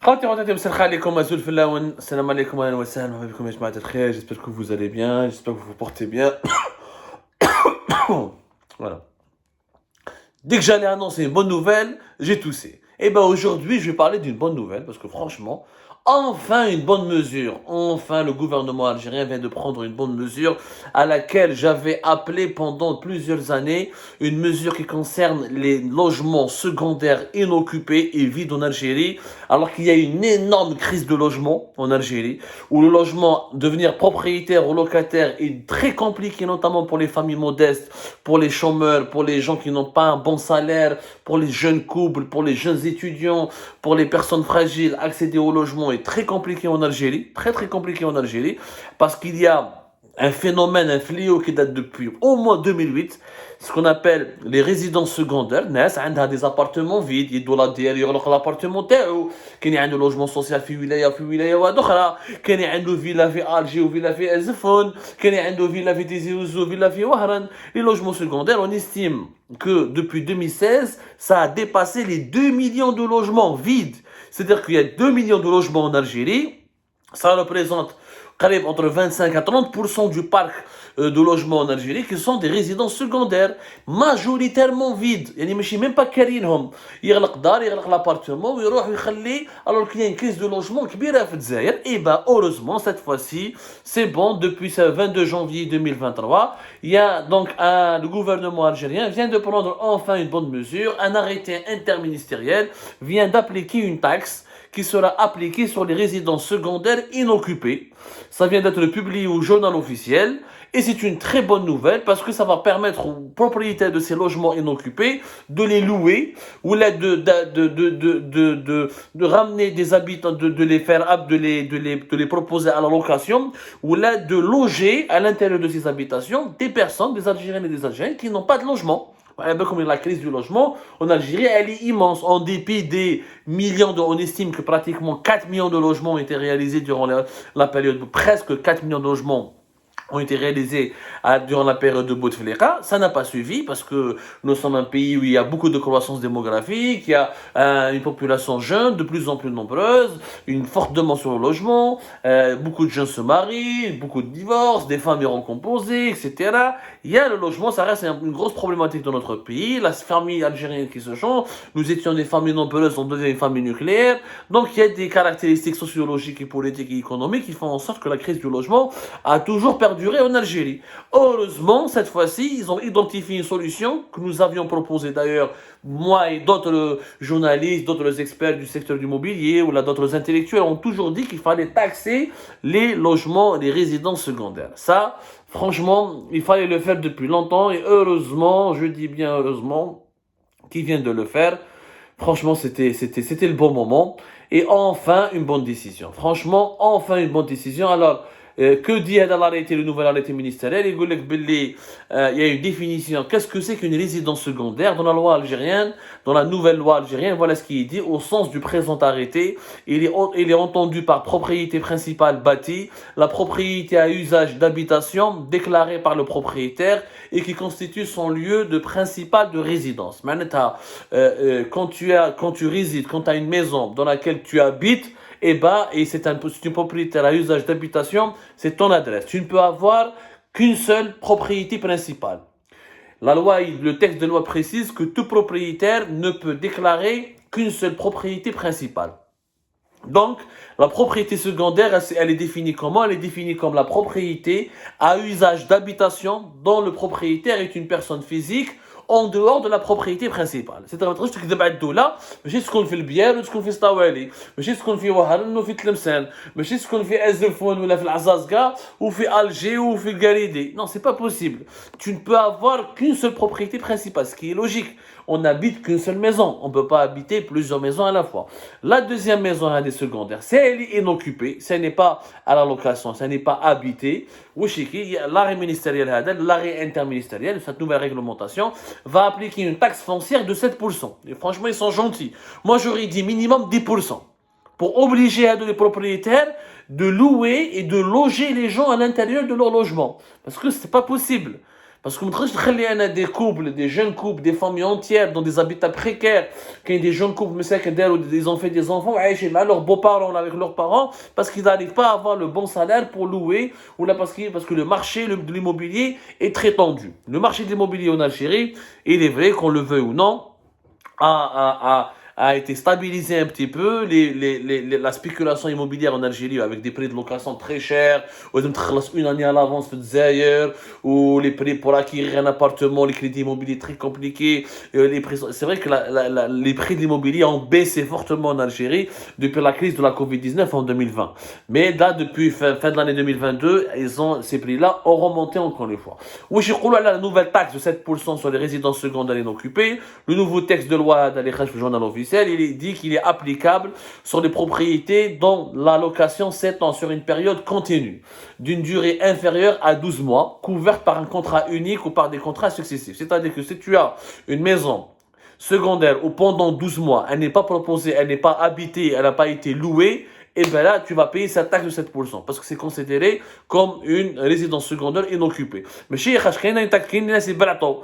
خواتي خواتاتي مساء عليكم أزول في اللون السلام عليكم أهلا وسهلا مرحبا بكم يا جماعة الخير j'espère que vous allez bien j'espère que vous vous portez bien voilà dès que j'allais annoncer une bonne nouvelle j'ai toussé et ben aujourd'hui je vais parler d'une bonne nouvelle parce que franchement enfin une bonne mesure enfin le gouvernement algérien vient de prendre une bonne mesure à laquelle j'avais appelé pendant plusieurs années, une mesure qui concerne les logements secondaires inoccupés et vides en Algérie, alors qu'il y a une énorme crise de logement en Algérie, où le logement, devenir propriétaire ou locataire est très compliqué, notamment pour les familles modestes, pour les chômeurs, pour les gens qui n'ont pas un bon salaire, pour les jeunes couples, pour les jeunes étudiants, pour les personnes fragiles. Accéder au logement est très compliqué en Algérie, très très compliqué en Algérie, parce qu'il y a un phénomène, un fléau qui date depuis au moins 2008, ce qu'on appelle les résidences secondaires. ناس عندها des appartements vides يدوا لا ديال يغلق l'appartement تاعو، كاين عنده لوجمون سوسيال في ولايه وفي ولايه واحده اخرى، كاين عنده فيلا في الجي وفيلا في ازفون، كاين عنده فيلا في تيزي وزو وفيلا في وهران. Les logements secondaires, on estime que depuis 2016, ça a dépassé les 2 millions de logements vides. C'est-à-dire qu'il y a 2 millions de logements en Algérie, ça représente entre 25 à 30% du parc de logements en Algérie qui sont des résidences secondaires, majoritairement vides. يعني ماشي même pas كارينهم، يغلق دار يغلق l'appartement ويروح ويخلي alors qu'il y a une crise de logement كبيرة في الجزائر. Et bah heureusement cette fois-ci, c'est bon, depuis ce 22 janvier 2023, il y a donc le gouvernement algérien vient de prendre enfin une bonne mesure, un arrêté interministériel vient d'appliquer une taxe qui sera appliquée sur les résidences secondaires inoccupées. Ça vient d'être publié au journal officiel et c'est une très bonne nouvelle parce que ça va permettre aux propriétaires de ces logements inoccupés de les louer ou là de ramener des habitants, de les faire aptes, de les proposer à la location ou là de loger à l'intérieur de ces habitations des personnes, des Algériens et des Algériens qui n'ont pas de logement. Comme la crise du logement en Algérie, elle est immense. En dépit des millions on estime que pratiquement 4 millions de logements ont été réalisés durant la période, presque 4 millions de logements ont été réalisés durant la période de Bouteflika. Ça n'a pas suivi parce que nous sommes un pays où il y a beaucoup de croissance démographique, il y a une population jeune de plus en plus nombreuse, une forte demande sur le logement, beaucoup de jeunes se marient, beaucoup de divorces, des familles recomposées, etc. Il y a le logement, ça reste une grosse problématique dans notre pays. La famille algérienne qui se change, nous étions des familles nombreuses, on devient une famille nucléaire. Donc il y a des caractéristiques sociologiques et politiques et économiques qui font en sorte que la crise du logement a toujours perduré en Algérie. Heureusement, cette fois-ci, ils ont identifié une solution que nous avions proposée d'ailleurs, moi et d'autres journalistes, d'autres experts du secteur du mobilier ou là d'autres intellectuels ont toujours dit qu'il fallait taxer les logements, les résidences secondaires. Ça, franchement, il fallait le faire depuis longtemps et heureusement, je dis bien heureusement, qu'ils viennent de le faire. Franchement, c'était le bon moment. Et enfin, une bonne décision. Franchement, enfin une bonne décision. Alors, que dit l'arrêté, le nouvel arrêté ministériel? Il y a une définition. Qu'est-ce que c'est qu'une résidence secondaire dans la loi algérienne, dans la nouvelle loi algérienne? Voilà ce qui est dit au sens du présent arrêté. Il est entendu par propriété principale bâtie, la propriété à usage d'habitation déclarée par le propriétaire et qui constitue son lieu de principal de résidence. Quand tu résides, quand tu as une maison dans laquelle tu habites, et c'est une propriétaire à usage d'habitation, c'est ton adresse. Tu ne peux avoir qu'une seule propriété principale. Le texte de loi précise que tout propriétaire ne peut déclarer qu'une seule propriété principale. Donc, la propriété secondaire, elle est définie comment? Elle est définie comme la propriété à usage d'habitation dont le propriétaire est une personne physique en dehors de la propriété principale. C'est-à-dire que tu تكذب على الدولة ماشي تسكن في البيار وتسكن في سطاوالي، ماشي تسكن في وهران وفي تلمسان، ماشي تسكن في ازفون ولا في العزازكا وفي الجي وفي القريدي. Non, c'est pas possible. Tu ne peux avoir qu'une seule propriété principale, ce qui est logique. On n'habite qu'une seule maison. On ne peut pas habiter plusieurs maisons à la fois. La deuxième maison, elle est secondaire. Si elle est inoccupée, si elle n'est pas à la location, si elle n'est pas habitée, l'arrêt ministériel, l'arrêt interministériel, cette nouvelle réglementation, va appliquer une taxe foncière de 7%. Et franchement, ils sont gentils. Moi, j'aurais dit minimum 10%. Pour obliger les propriétaires de louer et de loger les gens à l'intérieur de leur logement. Parce que ce n'est pas possible. Parce que on a des couples, des jeunes couples, des familles entières dans des habitats précaires, quand des jeunes couples, mais c'est ils ont fait des enfants, là, leurs beaux-parents avec leurs parents, parce qu'ils n'arrivent pas à avoir le bon salaire pour louer, ou là parce que le marché de l'immobilier est très tendu. Le marché de l'immobilier en Algérie, il est vrai qu'on le veuille ou non, a été stabilisé un petit peu. La spéculation immobilière en Algérie avec des prix de location très chers, ou une année à l'avance ou les prix pour acquérir un appartement, les crédits immobiliers très compliqués. C'est vrai que les prix de l'immobilier ont baissé fortement en Algérie depuis la crise de la Covid-19 en 2020. Mais là, depuis fin de l'année 2022, ces prix-là ont remonté encore une fois. Oui, j'ai la nouvelle taxe de 7% sur les résidences secondaires inoccupées. Le nouveau texte de loi dans le journal officiel, il dit qu'il est applicable sur les propriétés dont la location s'étend sur une période continue, d'une durée inférieure à 12 mois, couverte par un contrat unique ou par des contrats successifs. C'est-à-dire que si tu as une maison secondaire où pendant 12 mois, elle n'est pas proposée, elle n'est pas habitée, elle n'a pas été louée, et bien là, tu vas payer cette taxe de 7%, parce que c'est considéré comme une résidence secondaire inoccupée. Mais chez Khash, il y a une taxe, il y a des balatos.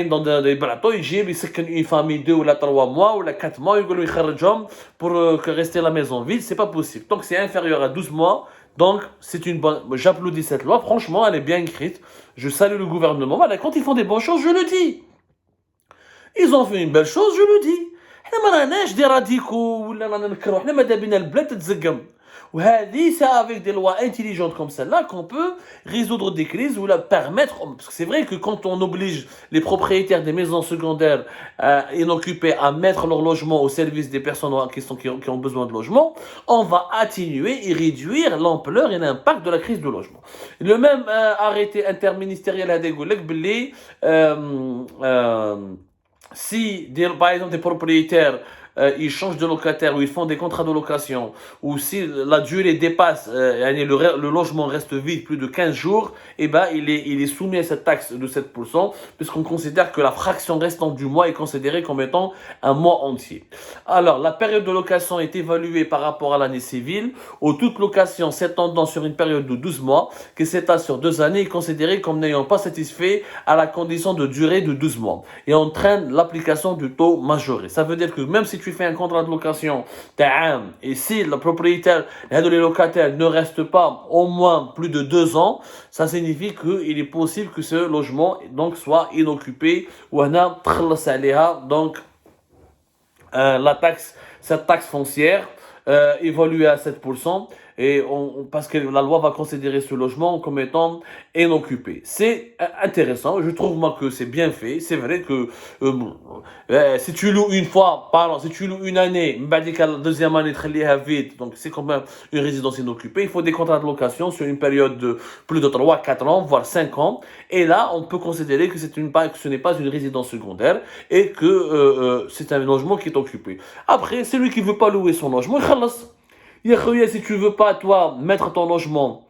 Dans des balatos, ils gèrent une famille 2 ou 3 mois ou 4 mois, ils ont pour rester à la maison vide, c'est pas possible. Donc c'est inférieur à 12 mois, donc c'est une bonne... J'applaudis cette loi, franchement, elle est bien écrite. Je salue le gouvernement. Voilà, quand ils font des bonnes choses, je le dis. Ils ont fait une belle chose, je le dis. احنا ما راناش دي راديكو ولا رانا نكرهوا احنا ماذا بينا البلاد تتزقم وهذه c'est avec des lois intelligentes comme celle-là qu'on peut résoudre des crises ou la permettre parce que c'est vrai que quand on oblige les propriétaires des maisons secondaires inoccupées à mettre leur logement au service des personnes qui ont besoin de logement, on va atténuer et réduire l'ampleur et l'impact de la crise de logement. Le même arrêté interministériel a dégoulé si, par exemple, des propriétaires ils changent de locataire ou ils font des contrats de location ou si la durée dépasse, le logement reste vide plus de 15 jours, et ben il est soumis à cette taxe de 7% puisqu'on considère que la fraction restante du mois est considérée comme étant un mois entier. Alors, la période de location est évaluée par rapport à l'année civile où toute location s'étendant sur une période de 12 mois qui s'étale sur 2 années est considérée comme n'ayant pas satisfait à la condition de durée de 12 mois et entraîne l'application du taux majoré. Ça veut dire que même si tu fais un contrat de location et si le propriétaire et les locataires ne restent pas au moins plus de 2 ans, ça signifie qu'il est possible que ce logement donc soit inoccupé ou donc cette taxe foncière évoluée à 7%. Parce que la loi va considérer ce logement comme étant inoccupé. C'est intéressant, je trouve moi que c'est bien fait. C'est vrai que si tu loues une fois, si tu loues une année, la deuxième année très vite, donc c'est quand même une résidence inoccupée, il faut des contrats de location sur une période de plus de 3, 4 ans, voire 5 ans. Et là, on peut considérer que ce n'est pas une résidence secondaire et que c'est un logement qui est occupé. Après, celui qui ne veut pas louer son logement, il khalas. Si tu veux pas, toi, mettre ton logement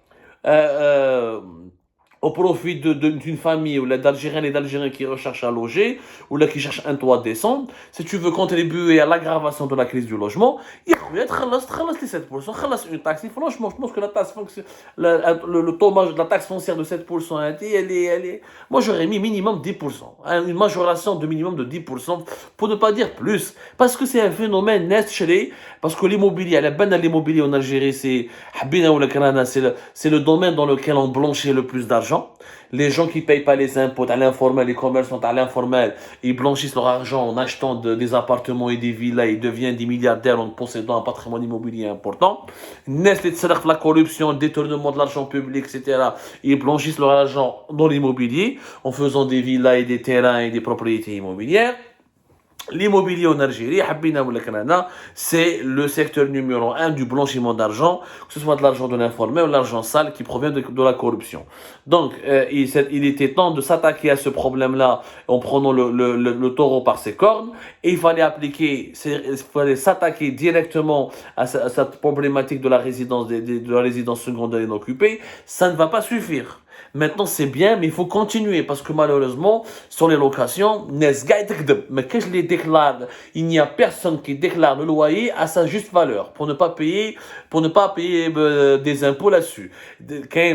au profit d'une famille ou d'Algériens et d'Algériens qui recherchent à loger ou là qui cherchent un toit décent, si tu veux contribuer à l'aggravation de la crise du logement, il faut être les 7%, une taxe. Franchement, je pense que le taux de la taxe foncière de 7%, moi j'aurais mis minimum 10%, une majoration de minimum de 10%, pour ne pas dire plus, parce que c'est un phénomène net chez parce que l'immobilier, l'immobilier en Algérie, c'est le domaine dans lequel on blanchit le plus d'argent. Les gens qui ne payent pas les impôts à l'informel, les commerçants à l'informel, ils blanchissent leur argent en achetant des appartements et des villas, ils deviennent des milliardaires en possédant un patrimoine immobilier important. Naissent la corruption, le détournement de l'argent public, etc. Ils blanchissent leur argent dans l'immobilier en faisant des villas et des terrains et des propriétés immobilières. L'immobilier en Algérie, c'est le secteur numéro 1 du blanchiment d'argent, que ce soit de l'argent de l'informel ou de l'argent sale qui provient de la corruption. Donc, il était temps de s'attaquer à ce problème-là en prenant le taureau par ses cornes, et il fallait s'attaquer directement à cette problématique de la résidence secondaire inoccupée. Ça ne va pas suffire. Maintenant, c'est bien, mais il faut continuer parce que malheureusement, sur les locations, mais que je les déclare, il n'y a personne qui déclare le loyer à sa juste valeur pour ne pas payer des impôts là-dessus.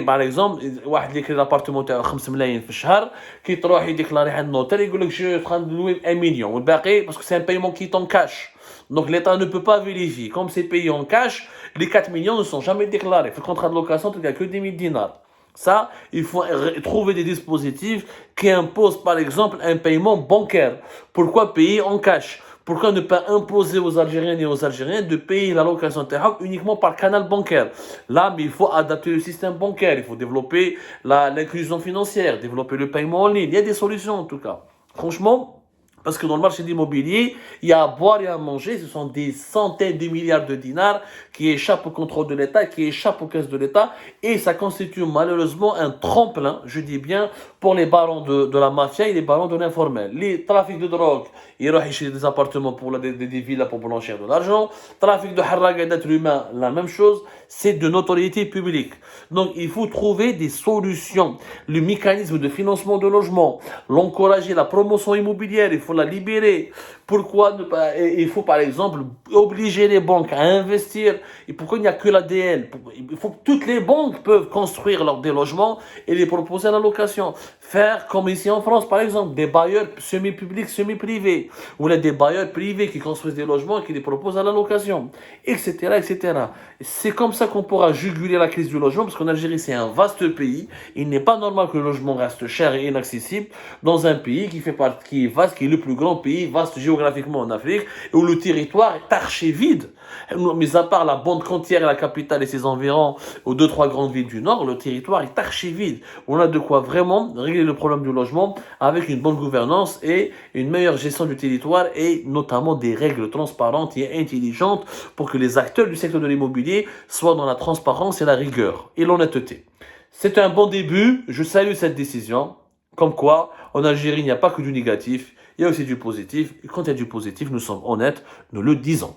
Par exemple, واحد اللي كاين l'appartement تاعو 5 ملايين في الشهر كي تروح يديكلاري عند النوتير يقول لك جو تخان louer 1 million والباقي parce que c'est un paiement qui est en cash. Donc l'État ne peut pas vérifier. Comme c'est payé en cash, les 4 millions ne sont jamais déclarés. Le contrat de location, il n'y a que 10 000 dinars. Ça, il faut trouver des dispositifs qui imposent par exemple un paiement bancaire. Pourquoi payer en cash? Pourquoi ne pas imposer aux Algériennes et aux Algériens de payer la location terrain uniquement par canal bancaire? Là, mais il faut adapter le système bancaire, il faut développer l'inclusion financière, développer le paiement en ligne. Il y a des solutions en tout cas. Franchement, parce que dans le marché de l'immobilier, il y a à boire et à manger. Ce sont des centaines de milliards de dinars qui échappent au contrôle de l'État, qui échappent aux caisses de l'État. Et ça constitue malheureusement un tremplin, je dis bien, pour les barons de la mafia et les barons de l'informel. Les trafics de drogue, ils rachètent des appartements pour des villas pour blanchir de l'argent. Trafic de harraga d'êtres humains, la même chose. C'est de notoriété publique. Donc il faut trouver des solutions. Le mécanisme de financement de logement, l'encourager, la promotion immobilière, il faut la libérer. Pourquoi ne pas, il faut par exemple obliger les banques à investir. Et pourquoi il n'y a que l'ADL? Il faut que toutes les banques peuvent construire des logements et les proposer à la location. Faire comme ici en France par exemple, des bailleurs semi-publics, semi-privés, ou des bailleurs privés qui construisent des logements et qui les proposent à la location, etc., etc. C'est comme ça qu'on pourra juguler la crise du logement, parce qu'en Algérie c'est un vaste pays. Il n'est pas normal que le logement reste cher et inaccessible dans un pays qui est vaste, qui est le plus grand pays vaste géographiquement en Afrique, et où le territoire est archi vide. Mis à part la bande côtière et la capitale et ses environs, aux 2-3 grandes villes du Nord, le territoire est archi vide. On a de quoi vraiment régler le problème du logement avec une bonne gouvernance et une meilleure gestion du territoire, et notamment des règles transparentes et intelligentes pour que les acteurs du secteur de l'immobilier soient dans la transparence et la rigueur et l'honnêteté. C'est un bon début, je salue cette décision. Comme quoi, en Algérie, il n'y a pas que du négatif, il y a aussi du positif. Et quand il y a du positif, nous sommes honnêtes, nous le disons.